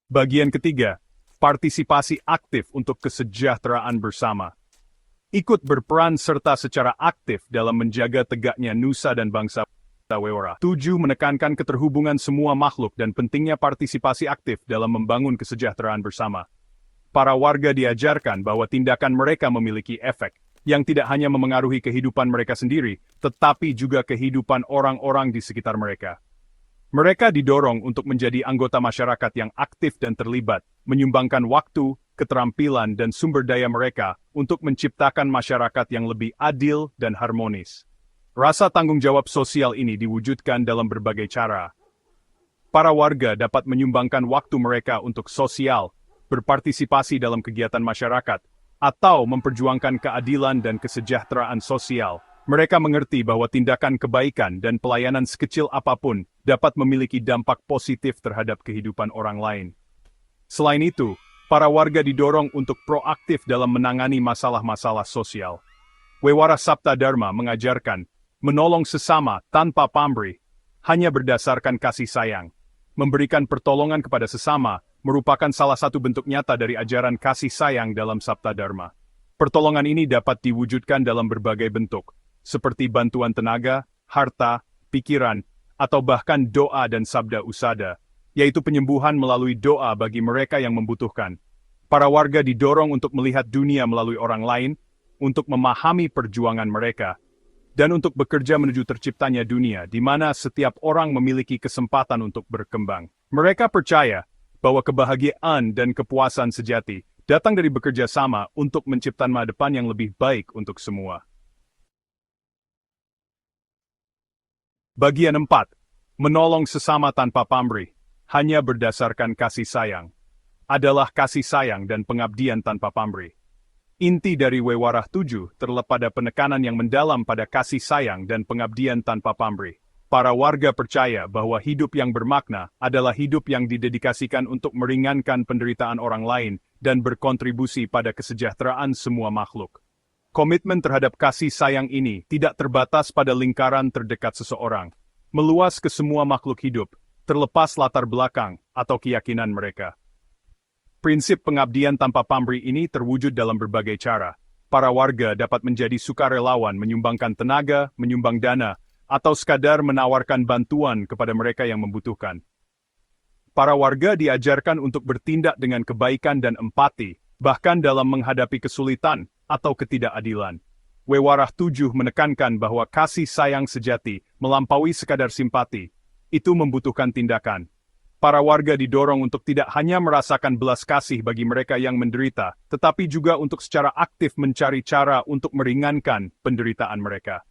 Bagian ketiga, partisipasi aktif untuk kesejahteraan bersama. Ikut berperan serta secara aktif dalam menjaga tegaknya nusa dan bangsa Wewara. 7. Menekankan keterhubungan semua makhluk dan pentingnya partisipasi aktif dalam membangun kesejahteraan bersama. Para warga diajarkan bahwa tindakan mereka memiliki efek yang tidak hanya memengaruhi kehidupan mereka sendiri, tetapi juga kehidupan orang-orang di sekitar mereka. Mereka didorong untuk menjadi anggota masyarakat yang aktif dan terlibat, menyumbangkan waktu, keterampilan, dan sumber daya mereka untuk menciptakan masyarakat yang lebih adil dan harmonis. Rasa tanggung jawab sosial ini diwujudkan dalam berbagai cara. Para warga dapat menyumbangkan waktu mereka untuk sosial, berpartisipasi dalam kegiatan masyarakat, atau memperjuangkan keadilan dan kesejahteraan sosial. Mereka mengerti bahwa tindakan kebaikan dan pelayanan sekecil apapun dapat memiliki dampak positif terhadap kehidupan orang lain. Selain itu, para warga didorong untuk proaktif dalam menangani masalah-masalah sosial. Wewara Sabta Dharma mengajarkan, menolong sesama tanpa pamrih, hanya berdasarkan kasih sayang. Memberikan pertolongan kepada sesama merupakan salah satu bentuk nyata dari ajaran kasih sayang dalam Sabta Dharma. Pertolongan ini dapat diwujudkan dalam berbagai bentuk, seperti bantuan tenaga, harta, pikiran, atau bahkan doa dan sabda usada, yaitu penyembuhan melalui doa bagi mereka yang membutuhkan. Para warga didorong untuk melihat dunia melalui orang lain, untuk memahami perjuangan mereka, dan untuk bekerja menuju terciptanya dunia di mana setiap orang memiliki kesempatan untuk berkembang. Mereka percaya bahwa kebahagiaan dan kepuasan sejati datang dari bekerja sama untuk menciptakan masa depan yang lebih baik untuk semua. Bagian 4. Menolong sesama tanpa pamrih, hanya berdasarkan kasih sayang. Adalah kasih sayang dan pengabdian tanpa pamrih. Inti dari Wewarah 7 terletak pada penekanan yang mendalam pada kasih sayang dan pengabdian tanpa pamrih. Para warga percaya bahwa hidup yang bermakna adalah hidup yang didedikasikan untuk meringankan penderitaan orang lain dan berkontribusi pada kesejahteraan semua makhluk. Komitmen terhadap kasih sayang ini tidak terbatas pada lingkaran terdekat seseorang, meluas ke semua makhluk hidup, terlepas latar belakang atau keyakinan mereka. Prinsip pengabdian tanpa pamrih ini terwujud dalam berbagai cara. Para warga dapat menjadi sukarelawan menyumbangkan tenaga, menyumbang dana, atau sekadar menawarkan bantuan kepada mereka yang membutuhkan. Para warga diajarkan untuk bertindak dengan kebaikan dan empati, bahkan dalam menghadapi kesulitan atau ketidakadilan. Wewarah 7 menekankan bahwa kasih sayang sejati melampaui sekadar simpati. Itu membutuhkan tindakan. Para warga didorong untuk tidak hanya merasakan belas kasih bagi mereka yang menderita, tetapi juga untuk secara aktif mencari cara untuk meringankan penderitaan mereka.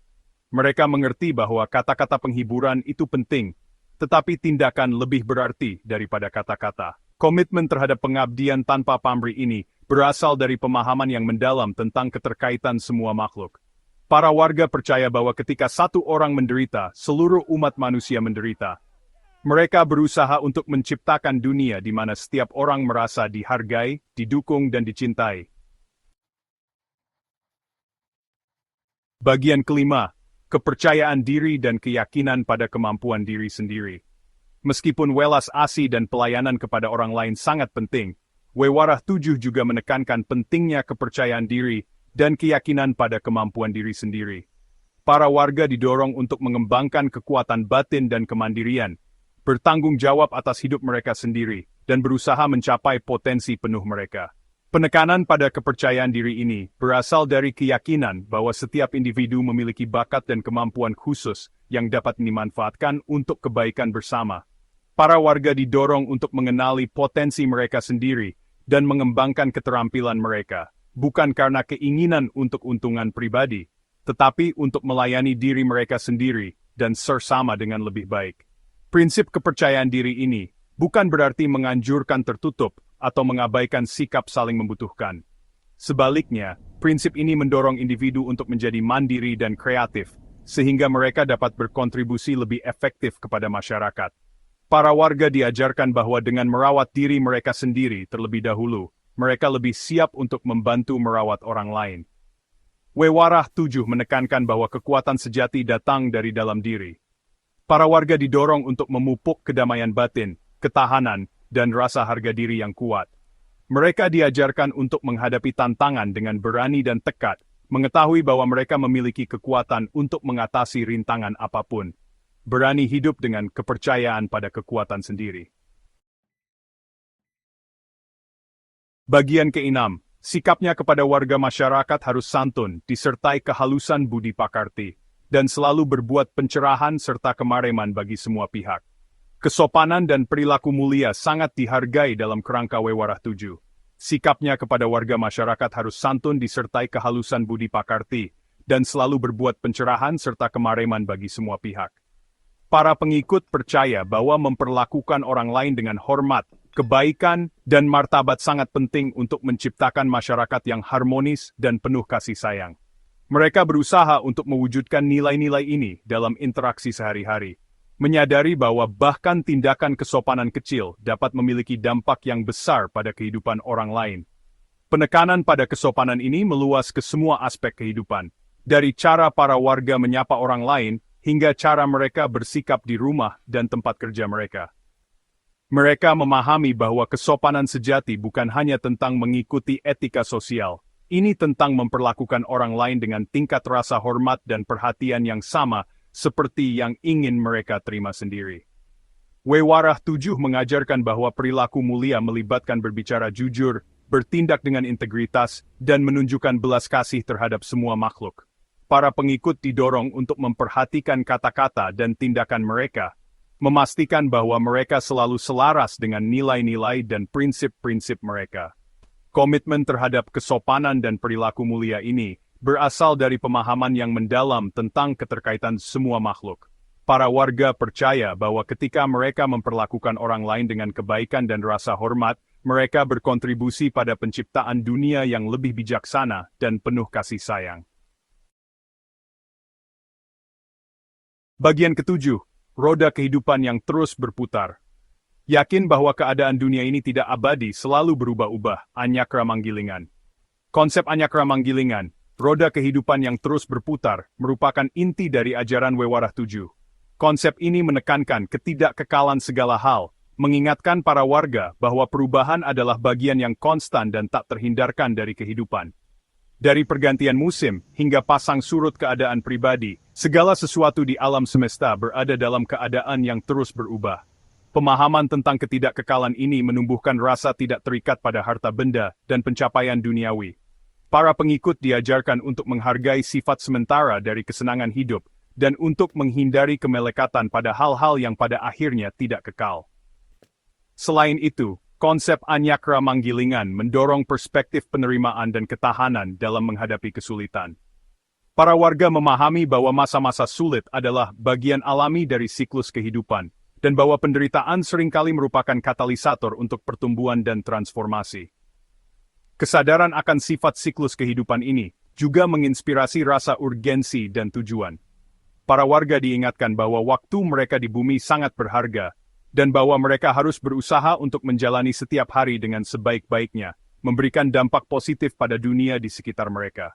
Mereka mengerti bahwa kata-kata penghiburan itu penting, tetapi tindakan lebih berarti daripada kata-kata. Komitmen terhadap pengabdian tanpa pamrih ini berasal dari pemahaman yang mendalam tentang keterkaitan semua makhluk. Para warga percaya bahwa ketika satu orang menderita, seluruh umat manusia menderita. Mereka berusaha untuk menciptakan dunia di mana setiap orang merasa dihargai, didukung, dan dicintai. Bagian kelima, kepercayaan diri dan keyakinan pada kemampuan diri sendiri. Meskipun welas asih dan pelayanan kepada orang lain sangat penting, Wewarah 7 juga menekankan pentingnya kepercayaan diri dan keyakinan pada kemampuan diri sendiri. Para warga didorong untuk mengembangkan kekuatan batin dan kemandirian, bertanggung jawab atas hidup mereka sendiri, dan berusaha mencapai potensi penuh mereka. Penekanan pada kepercayaan diri ini berasal dari keyakinan bahwa setiap individu memiliki bakat dan kemampuan khusus yang dapat dimanfaatkan untuk kebaikan bersama. Para warga didorong untuk mengenali potensi mereka sendiri dan mengembangkan keterampilan mereka, bukan karena keinginan untuk untungan pribadi, tetapi untuk melayani diri mereka sendiri dan sesama dengan lebih baik. Prinsip kepercayaan diri ini bukan berarti menganjurkan tertutup atau mengabaikan sikap saling membutuhkan. Sebaliknya, prinsip ini mendorong individu untuk menjadi mandiri dan kreatif, sehingga mereka dapat berkontribusi lebih efektif kepada masyarakat. Para warga diajarkan bahwa dengan merawat diri mereka sendiri terlebih dahulu, mereka lebih siap untuk membantu merawat orang lain. Wewarah 7 menekankan bahwa kekuatan sejati datang dari dalam diri. Para warga didorong untuk memupuk kedamaian batin, ketahanan, dan rasa harga diri yang kuat. Mereka diajarkan untuk menghadapi tantangan dengan berani dan tekad, mengetahui bahwa mereka memiliki kekuatan untuk mengatasi rintangan apapun. Berani hidup dengan kepercayaan pada kekuatan sendiri. Bagian ke-6, sikapnya kepada warga masyarakat harus santun, disertai kehalusan budi pakarti, dan selalu berbuat pencerahan serta kemareman bagi semua pihak. Kesopanan dan perilaku mulia sangat dihargai dalam kerangka Wewarah 7. Sikapnya kepada warga masyarakat harus santun disertai kehalusan budi pakarti, dan selalu berbuat pencerahan serta kemareman bagi semua pihak. Para pengikut percaya bahwa memperlakukan orang lain dengan hormat, kebaikan, dan martabat sangat penting untuk menciptakan masyarakat yang harmonis dan penuh kasih sayang. Mereka berusaha untuk mewujudkan nilai-nilai ini dalam interaksi sehari-hari, menyadari bahwa bahkan tindakan kesopanan kecil dapat memiliki dampak yang besar pada kehidupan orang lain. Penekanan pada kesopanan ini meluas ke semua aspek kehidupan, dari cara para warga menyapa orang lain, hingga cara mereka bersikap di rumah dan tempat kerja mereka. Mereka memahami bahwa kesopanan sejati bukan hanya tentang mengikuti etika sosial, ini tentang memperlakukan orang lain dengan tingkat rasa hormat dan perhatian yang sama seperti yang ingin mereka terima sendiri. Wewarah 7 mengajarkan bahwa perilaku mulia melibatkan berbicara jujur, bertindak dengan integritas, dan menunjukkan belas kasih terhadap semua makhluk. Para pengikut didorong untuk memperhatikan kata-kata dan tindakan mereka, memastikan bahwa mereka selalu selaras dengan nilai-nilai dan prinsip-prinsip mereka. Komitmen terhadap kesopanan dan perilaku mulia ini berasal dari pemahaman yang mendalam tentang keterkaitan semua makhluk. Para warga percaya bahwa ketika mereka memperlakukan orang lain dengan kebaikan dan rasa hormat, mereka berkontribusi pada penciptaan dunia yang lebih bijaksana dan penuh kasih sayang. Bagian ke-7, roda kehidupan yang terus berputar. Yakin bahwa keadaan dunia ini tidak abadi selalu berubah-ubah, Anyakra Manggilingan. Konsep Anyakra Manggilingan, roda kehidupan yang terus berputar, merupakan inti dari ajaran Wewarah 7. Konsep ini menekankan ketidakkekalan segala hal, mengingatkan para warga bahwa perubahan adalah bagian yang konstan dan tak terhindarkan dari kehidupan. Dari pergantian musim hingga pasang surut keadaan pribadi, segala sesuatu di alam semesta berada dalam keadaan yang terus berubah. Pemahaman tentang ketidakkekalan ini menumbuhkan rasa tidak terikat pada harta benda dan pencapaian duniawi. Para pengikut diajarkan untuk menghargai sifat sementara dari kesenangan hidup dan untuk menghindari kemelekatan pada hal-hal yang pada akhirnya tidak kekal. Selain itu, konsep Anyakra Manggilingan mendorong perspektif penerimaan dan ketahanan dalam menghadapi kesulitan. Para warga memahami bahwa masa-masa sulit adalah bagian alami dari siklus kehidupan, dan bahwa penderitaan seringkali merupakan katalisator untuk pertumbuhan dan transformasi. Kesadaran akan sifat siklus kehidupan ini juga menginspirasi rasa urgensi dan tujuan. Para warga diingatkan bahwa waktu mereka di bumi sangat berharga, dan bahwa mereka harus berusaha untuk menjalani setiap hari dengan sebaik-baiknya, memberikan dampak positif pada dunia di sekitar mereka.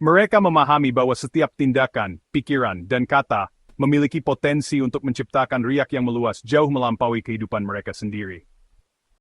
Mereka memahami bahwa setiap tindakan, pikiran, dan kata memiliki potensi untuk menciptakan riak yang meluas jauh melampaui kehidupan mereka sendiri.